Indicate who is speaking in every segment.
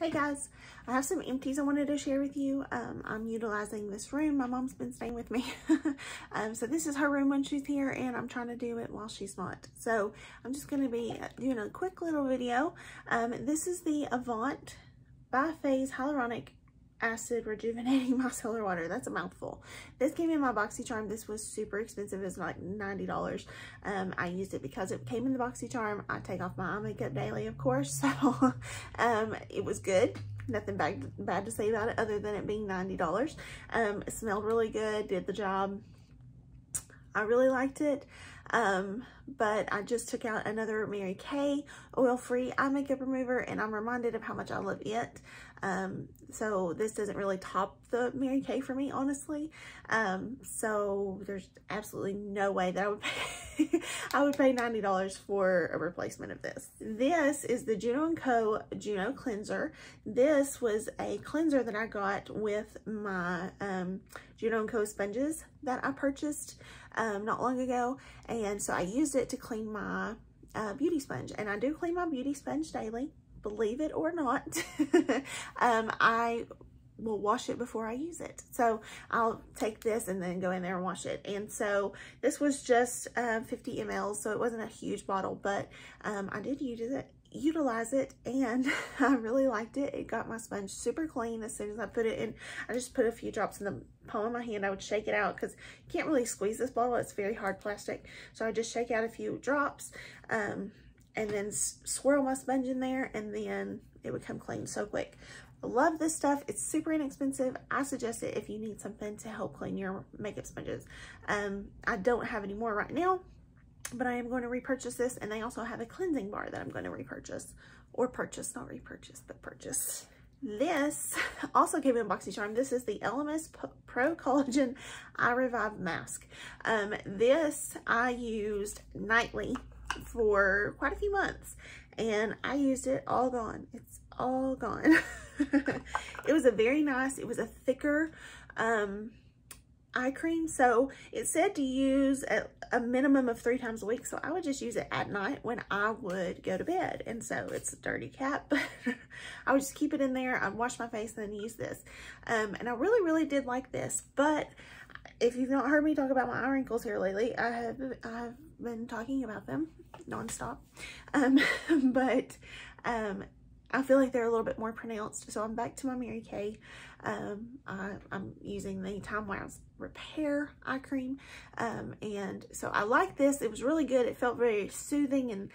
Speaker 1: Hey guys, I have some empties I wanted to share with you. I'm utilizing this room. My mom's been staying with me. So this is her room when she's here, and I'm trying to do it while she's not. So I'm just going to be doing a quick little video. This is the Avant Biphase Hyaluronic Acid Rejuvenating Micellar Water. That's a mouthful. This came in my BoxyCharm. This was super expensive. It's like $90. I used it because it came in the BoxyCharm. I take off my eye makeup daily, of course, so it was good. Nothing bad to say about it other than it being $90. It smelled really good, did the job. I really liked it. But I just took out another Mary Kay oil-free eye makeup remover, and I'm reminded of how much I love it. So this doesn't really top the Mary Kay for me, honestly. So there's absolutely no way that I would pay, I would pay $90 for a replacement of this. This is the Juno & Co. Juno Cleanser. This was a cleanser that I got with my Juno & Co. sponges that I purchased not long ago, and so I used it to clean my beauty sponge, and I do clean my beauty sponge daily, believe it or not. I will wash it before I use it, so I'll take this and then go in there and wash it. And so this was just 50 ml, so it wasn't a huge bottle, but I did utilize it, and I really liked it. It got my sponge super clean as soon as I put it in. I just put a few drops in the palm of my hand. I would shake it out because you can't really squeeze this bottle. It's very hard plastic. So I just shake out a few drops and then swirl my sponge in there, and then it would come clean so quick. I love this stuff. It's super inexpensive. I suggest it if you need something to help clean your makeup sponges. I don't have any more right now, but I am going to repurchase this, and they also have a cleansing bar that I'm going to repurchase, or purchase, not repurchase, but purchase. This also came in BoxyCharm. This is the LMS Pro Collagen Eye Revive Mask. This I used nightly for quite a few months, and I used it all gone. It's all gone. It was a very nice, it was a thicker eye cream, so it said to use a minimum of 3 times a week, so I would just use it at night when I would go to bed. And so it's a dirty cap, but I would just keep it in there. I'd wash my face and then use this, and I really did like this. But if you've not heard me talk about my eye wrinkles here lately, I've been talking about them nonstop, but I feel like they're a little bit more pronounced, so I'm back to my Mary Kay. I'm using the Time Lapse Repair eye cream, and so I like this. It was really good. It felt very soothing and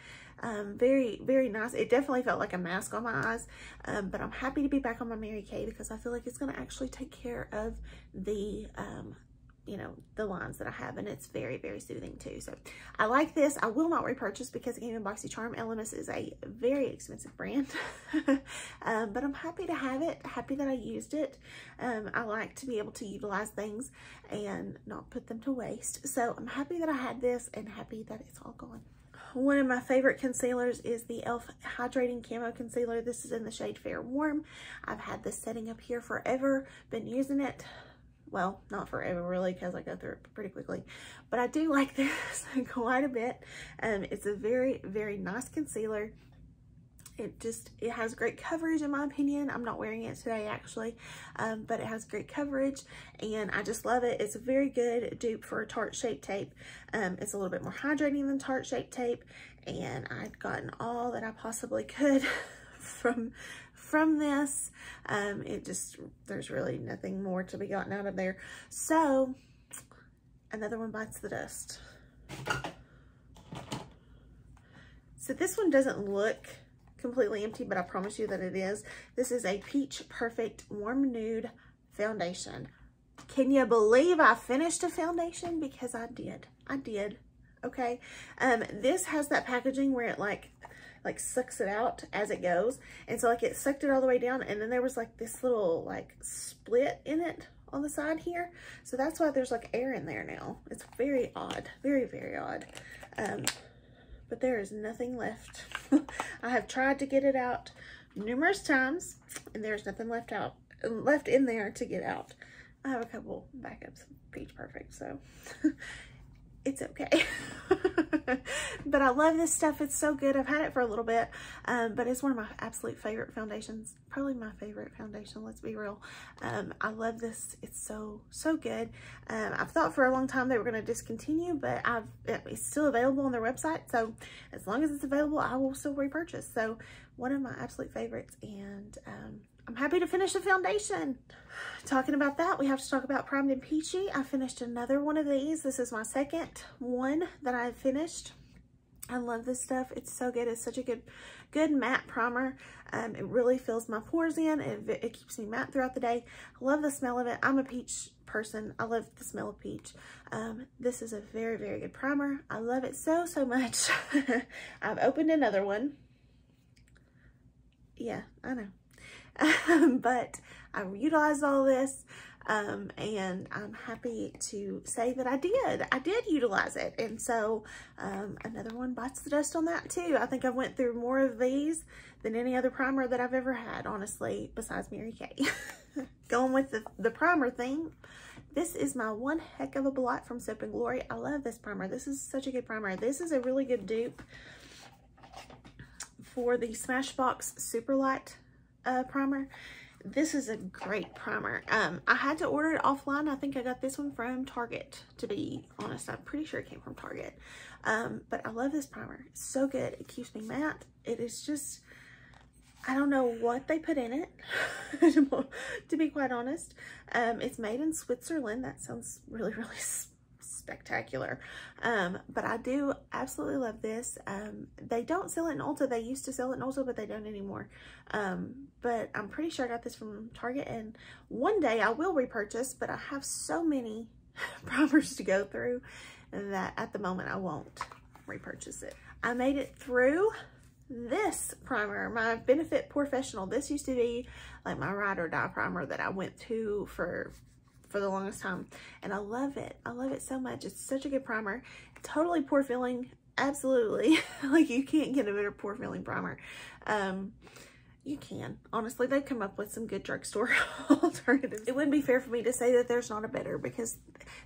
Speaker 1: very nice. It definitely felt like a mask on my eyes, but I'm happy to be back on my Mary Kay because I feel like it's going to actually take care of the you know, the lines that I have, and it's very soothing too. So I like this. I will not repurchase because it came in BoxyCharm. LMS is a very expensive brand, but I'm happy to have it, happy that I used it. I like to be able to utilize things and not put them to waste. So I'm happy that I had this and happy that it's all gone. One of my favorite concealers is the e.l.f. Hydrating Camo Concealer. This is in the shade Fair Warm. I've had this setting up here forever, been using it. Well, not forever really, because I go through it pretty quickly, but I do like this quite a bit. It's a very nice concealer. It has great coverage in my opinion. I'm not wearing it today actually, but it has great coverage, and I just love it. It's a very good dupe for Tarte Shape Tape. It's a little bit more hydrating than Tarte Shape Tape, and I've gotten all that I possibly could from this. There's really nothing more to be gotten out of there. So another one bites the dust. So this one doesn't look completely empty, but I promise you that it is. This is a Peach Perfect Warm Nude Foundation. Can you believe I finished a foundation? Because I did. Okay. This has that packaging where it like sucks it out as it goes, and so like it sucked it all the way down, and then there was like this little like split in it on the side here, so that's why there's like air in there now. It's very odd, very odd, but there is nothing left. I have tried to get it out numerous times, and there's nothing left in there to get out. I have a couple backups of Peach Perfect, so it's okay. But I love this stuff. It's so good. I've had it for a little bit, but it's one of my absolute favorite foundations. Probably my favorite foundation, let's be real. I love this. It's so good. I've thought for a long time they were going to discontinue, but it's still available on their website. So as long as it's available, I will still repurchase. So one of my absolute favorites, and I'm happy to finish the foundation. Talking about that, we have to talk about Primed and Peachy. I finished another one of these. This is my second one that I've finished. I love this stuff. It's so good. It's such a good matte primer. It really fills my pores in. It keeps me matte throughout the day. I love the smell of it. I'm a peach person. I love the smell of peach. This is a very good primer. I love it so much. I've opened another one. Yeah, I know. But I utilized all this, and I'm happy to say that I did utilize it. And so another one bites the dust on that too. I think I went through more of these than any other primer that I've ever had, honestly, besides Mary Kay. Going with the primer thing, this is my One Heck of a Blot from Soap & Glory. I love this primer. This is such a good primer. This is a really good dupe for the Smashbox Super Light primer. This is a great primer. I had to order it offline. I think I got this one from Target, to be honest. I'm pretty sure it came from Target. But I love this primer. It's so good. It keeps me matte. It is just, I don't know what they put in it, to be quite honest. It's made in Switzerland. That sounds really spectacular. But I do absolutely love this. They don't sell it in Ulta. They used to sell it in Ulta, but they don't anymore. But I'm pretty sure I got this from Target, and one day I will repurchase, but I have so many primers to go through that at the moment I won't repurchase it. I made it through this primer, my Benefit Professional. This used to be like my ride or die primer that I went to for the longest time, and I love it. I love it so much. It's such a good primer. Totally pore filling, absolutely. Like, you can't get a better pore filling primer. You can, honestly. They've come up with some good drugstore alternatives. It wouldn't be fair for me to say that there's not a better, because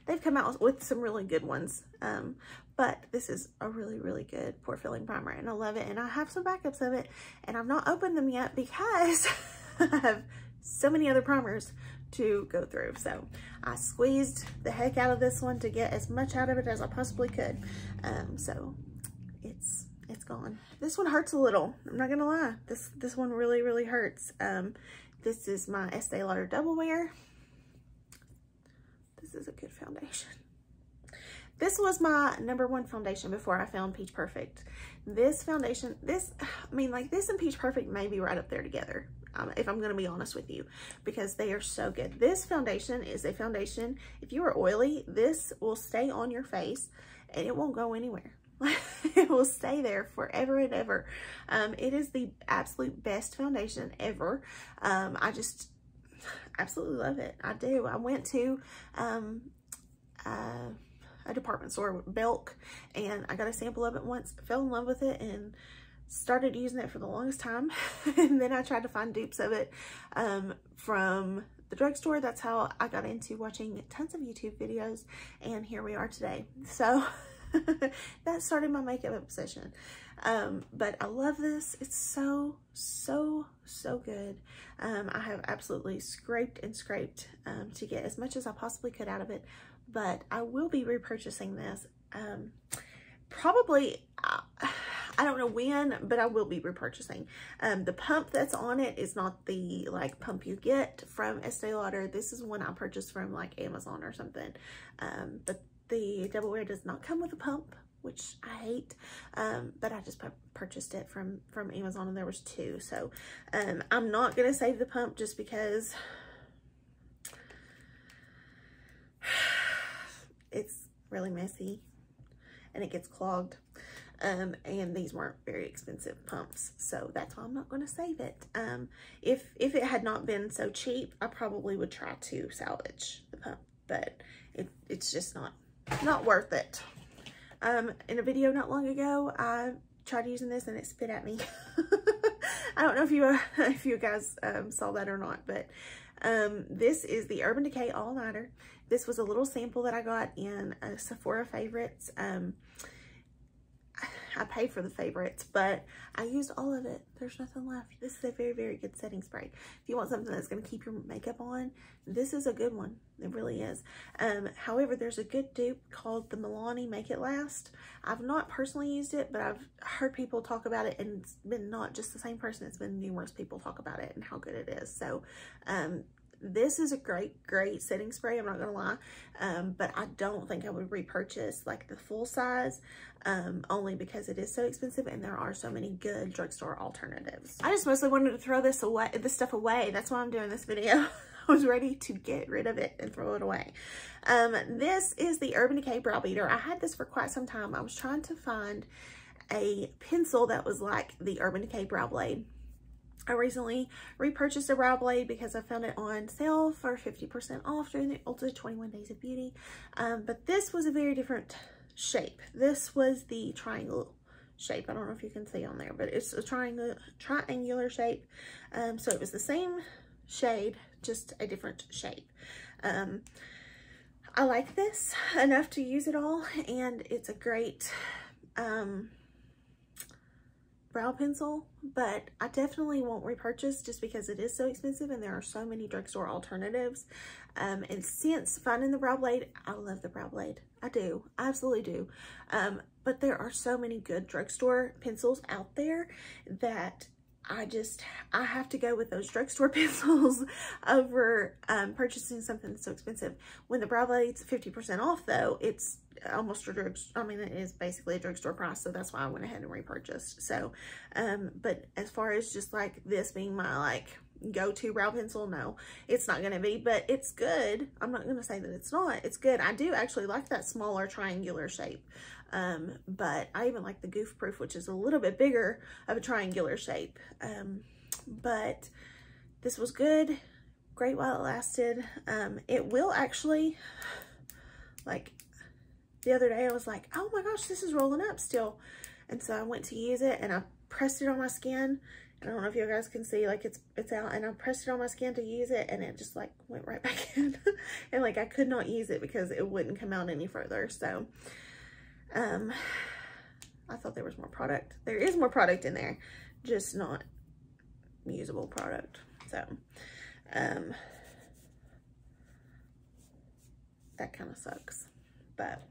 Speaker 1: they've come out with some really good ones. But this is a really good pore filling primer, and I love it. And I have some backups of it, and I've not opened them yet because I have so many other primers to go through. So I squeezed the heck out of this one to get as much out of it as I possibly could. So it's gone. This one hurts a little. I'm not gonna lie. This one really hurts. This is my Estee Lauder Double Wear. This is a good foundation. This was my #1 foundation before I found Peach Perfect. This foundation, I mean, like, this and Peach Perfect may be right up there together, if I'm going to be honest with you, because they are so good. This foundation is a foundation, if you are oily, this will stay on your face and it won't go anywhere. It will stay there forever and ever. It is the absolute best foundation ever. I just absolutely love it. I do. I went to a department store, Belk, and I got a sample of it once, fell in love with it, and started using it for the longest time. And then I tried to find dupes of it from the drugstore. That's how I got into watching tons of YouTube videos, and here we are today. So that started my makeup obsession. But I love this. It's so good. I have absolutely scraped and scraped to get as much as I possibly could out of it, but I will be repurchasing this. Probably, I don't know when, but I will be repurchasing. The pump that's on it is not the like pump you get from Estee Lauder. This is one I purchased from like Amazon or something. But the Double Wear does not come with a pump, which I hate. But I just purchased it from Amazon, and there was 2. So I'm not gonna save the pump just because it's really messy and it gets clogged. And these weren't very expensive pumps, so that's why I'm not going to save it. If it had not been so cheap, I probably would try to salvage the pump, but it's just not worth it. In a video not long ago, I tried using this and it spit at me. I don't know if you if you guys saw that or not, but this is the Urban Decay All Nighter. This was a little sample that I got in Sephora Favorites. I paid for the favorites, but I used all of it. There's nothing left. This is a very, very good setting spray. If you want something that's going to keep your makeup on, this is a good one. It really is. However, there's a good dupe called the Milani Make It Last. I've not personally used it, but I've heard people talk about it, and it's been not just the same person. It's been numerous people talk about it and how good it is. So, this is a great setting spray, I'm not gonna lie, but I don't think I would repurchase like the full size, only because it is so expensive and there are so many good drugstore alternatives. I just mostly wanted to throw this stuff away. That's why I'm doing this video. I was ready to get rid of it and throw it away. This is the Urban Decay Brow Beater. I had this for quite some time. I was trying to find a pencil that was like the Urban Decay Brow Blade. I recently repurchased a brow blade because I found it on sale for 50% off during the Ulta 21 Days of Beauty. But this was a very different shape. This was the triangle shape. I don't know if you can see on there, but it's a triangular shape. So it was the same shade, just a different shape. I like this enough to use it all, and it's a great brow pencil, but I definitely won't repurchase just because it is so expensive and there are so many drugstore alternatives. And since finding the brow blade, I love the brow blade. I do, I absolutely do. But there are so many good drugstore pencils out there that I have to go with those drugstore pencils over purchasing something that's so expensive. When the brow blade's 50% off though, it's almost it is basically a drugstore price, so that's why I went ahead and repurchased. So, but as far as just like this being my like go-to brow pencil, no, it's not gonna be, but it's good. I'm not gonna say that it's not. It's good. I do actually like that smaller triangular shape. But I even like the Goof Proof, which is a little bit bigger of a triangular shape. But this was good, great while it lasted. It will actually, like the other day I was like, oh my gosh, this is rolling up still. And so I went to use it and I pressed it on my skin. I don't know if you guys can see, like it's out, and I pressed it on my skin to use it and it just like went right back in. And like I could not use it because it wouldn't come out any further. So I thought there was more product. There is more product in there, just not usable product. So that kind of sucks, but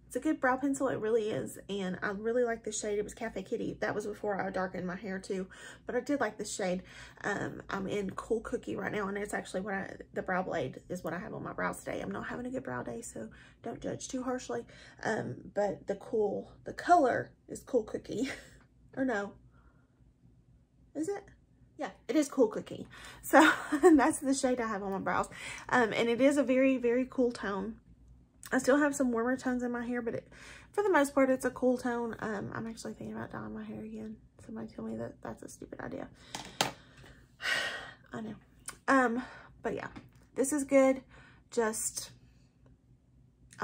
Speaker 1: it's a good brow pencil. It really is. And I really like this shade. It was Cafe Kitty. That was before I darkened my hair too, but I did like this shade. I'm in Cool Cookie right now, and it's actually the brow blade is what I have on my brows today. I'm not having a good brow day, so don't judge too harshly. But the color is Cool Cookie. Or no, is it? Yeah, it is Cool Cookie. So that's the shade I have on my brows. And it is a very, very cool tone. I still have some warmer tones in my hair, but for the most part, it's a cool tone. I'm actually thinking about dyeing my hair again. Somebody tell me that that's a stupid idea. I know. But yeah, this is good. I'm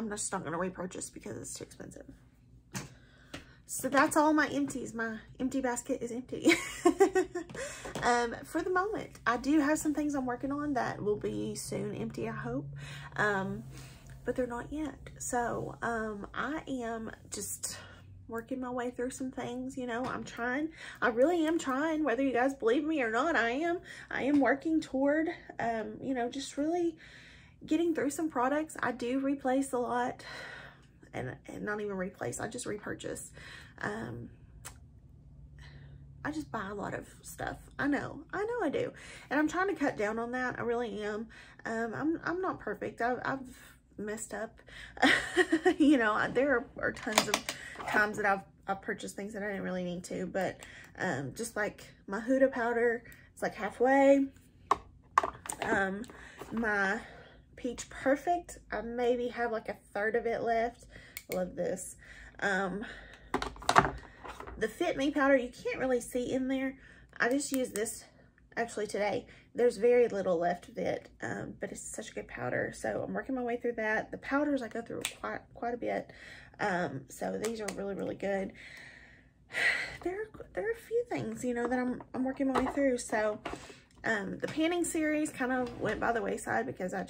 Speaker 1: just not going to repurchase because it's too expensive. So that's all my empties. My empty basket is empty. For the moment, I do have some things I'm working on that will be soon empty, I hope. But they're not yet. So I am just working my way through some things. You know, I'm trying. I really am trying, whether you guys believe me or not. I am working toward you know, just really getting through some products. I do replace a lot, and not even replace, I just repurchase. I just buy a lot of stuff. I know I do, and I'm trying to cut down on that. I really am. I'm not perfect. I've messed up. You know, there are tons of times that I've purchased things that I didn't really need to, but just like my Huda powder, it's like halfway. My Peach Perfect, I maybe have like a third of it left. Love this. The Fit Me powder, you can't really see in there. I just used this actually today. There's very little left of it, but it's such a good powder. So I'm working my way through that. The powders I go through quite a bit. So these are really, really good. there are a few things, you know, that I'm working my way through. So the panning series kind of went by the wayside because I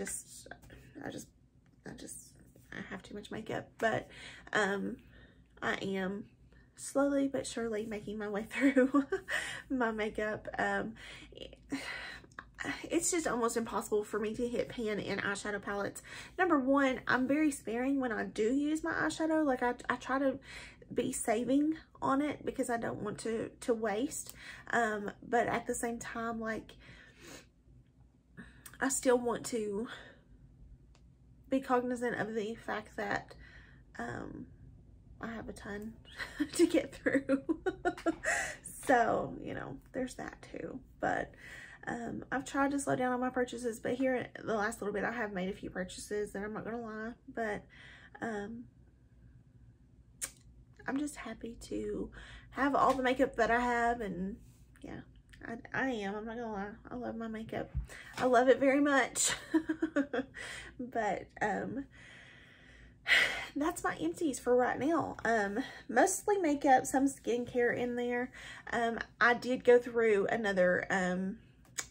Speaker 1: have too much makeup, but I am slowly but surely making my way through my makeup. It's just almost impossible for me to hit pan and eyeshadow palettes. Number one, I'm very sparing when I do use my eyeshadow. Like I try to be saving on it because I don't want to waste. But at the same time, like I still want to be cognizant of the fact that I have a ton to get through. So, you know, there's that too. But I've tried to slow down on my purchases, but here the last little bit I have made a few purchases that I'm not gonna lie, but I'm just happy to have all the makeup that I have. And yeah, I am, I'm not gonna lie, I love my makeup. I love it very much. But that's my empties for right now. Mostly makeup, some skincare in there. I did go through another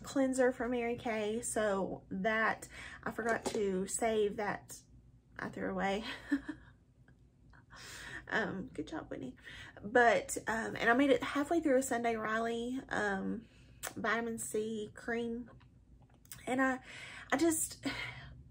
Speaker 1: cleanser from Mary Kay, so that I forgot to save, that I threw away. Good job, Whitney. But and I made it halfway through a Sunday Riley vitamin C cream, and I just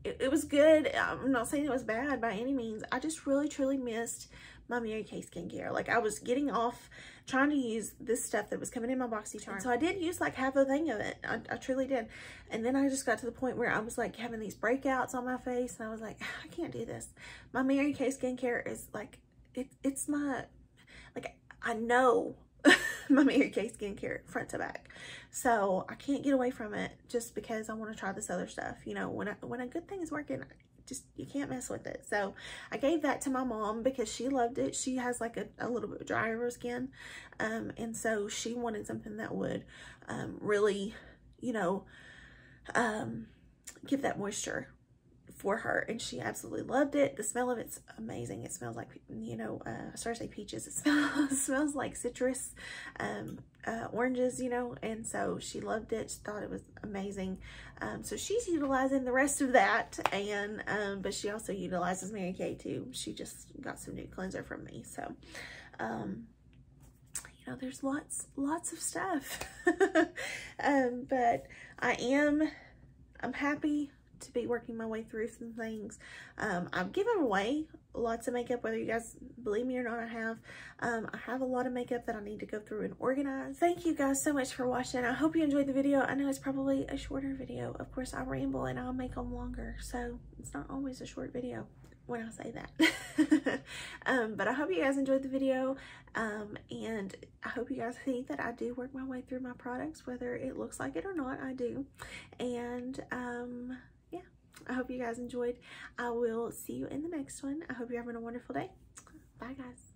Speaker 1: it was good. I'm not saying it was bad by any means. I just really truly missed my Mary Kay skincare. Like I was getting off trying to use this stuff that was coming in my BoxyCharm. So I did use like half a thing of it. I truly did. And then I just got to the point where I was like having these breakouts on my face, and I was like, I can't do this. My Mary Kay skincare is like, it's my, like I know my Mary Kay skincare front to back. So I can't get away from it just because I want to try this other stuff. You know, when a good thing is working, just, you can't mess with it. So I gave that to my mom because she loved it. She has like a little bit drier skin. And so she wanted something that would really, you know, give that moisture for her, and she absolutely loved it. The smell of it's amazing. It smells like, you know, I started to say peaches. It smells like citrus, oranges, you know, and so she loved it. She thought it was amazing. So she's utilizing the rest of that, and but she also utilizes Mary Kay too. She just got some new cleanser from me. So you know, there's lots of stuff. But I'm happy to be working my way through some things. I've given away lots of makeup, whether you guys believe me or not. I have a lot of makeup that I need to go through and organize. Thank you guys so much for watching. I hope you enjoyed the video. I know it's probably a shorter video. Of course, I ramble and I'll make them longer, so it's not always a short video when I say that. But I hope you guys enjoyed the video, and I hope you guys see that I do work my way through my products, whether it looks like it or not. I do. And yeah, I hope you guys enjoyed. I will see you in the next one. I hope you're having a wonderful day. Bye guys.